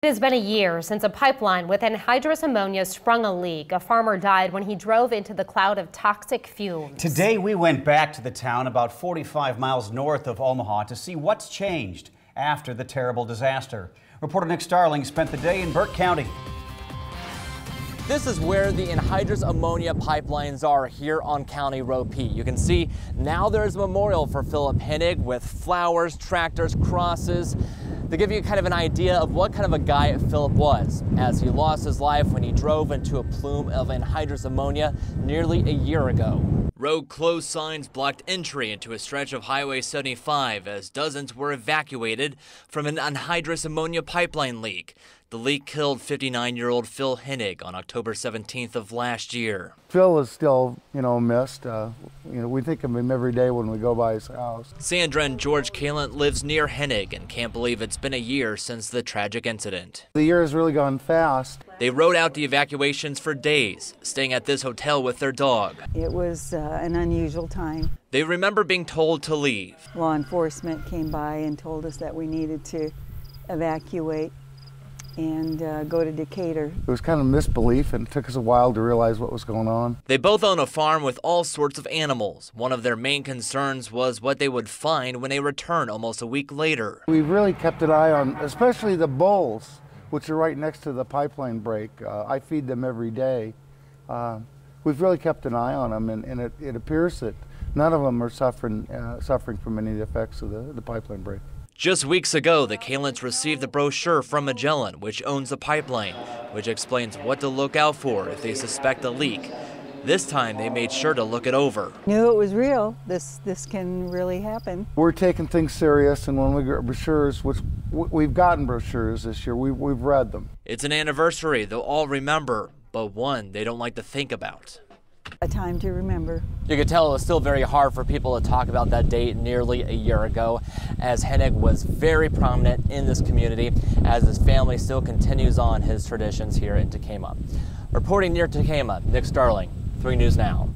It has been a year since a pipeline with anhydrous ammonia sprung a leak. A farmer died when he drove into the cloud of toxic fumes. Today we went back to the town about 45 miles north of Omaha to see what's changed after the terrible disaster. Reporter Nick Starling spent the day in Burke County. This is where the anhydrous ammonia pipelines are here on County Road P. You can see now there's a memorial for Philip Hennig with flowers, tractors, crosses to give you kind of an idea of what kind of a guy Philip was, as he lost his life when he drove into a plume of anhydrous ammonia nearly a year ago. Road closed signs blocked entry into a stretch of Highway 75 as dozens were evacuated from an anhydrous ammonia pipeline leak. The leak killed 59-year-old Phil Hennig on October 17th of last year. Phil is still, missed. We think of him every day when we go by his house. Sandra and George Kalant lives near Hennig and can't believe it's been a year since the tragic incident. The year has really gone fast. They rode out the evacuations for days, staying at this hotel with their dog. It was an unusual time. They remember being told to leave. Law enforcement came by and told us that we needed to evacuate and go to Decatur. It was kind of misbelief, and it took us a while to realize what was going on. They both own a farm with all sorts of animals. One of their main concerns was what they would find when they returned almost a week later. We really kept an eye on, especially the bulls, which are right next to the pipeline break. I feed them every day. We've really kept an eye on them, and it appears that none of them are suffering from any of the effects of the pipeline break. Just weeks ago, the Kalants received the brochure from Magellan, which owns the pipeline, which explains what to look out for if they suspect a leak. This time, they made sure to look it over. Knew it was real. This can really happen. We're taking things serious, and when we get brochures, which we've gotten brochures this year, we've read them. It's an anniversary they'll all remember, but one they don't like to think about. A time to remember. You could tell it was still very hard for people to talk about that date nearly a year ago, as Hennig was very prominent in this community as his family still continues on his traditions here in Tekamah. Reporting near Tekamah, Nick Starling, 3 News Now.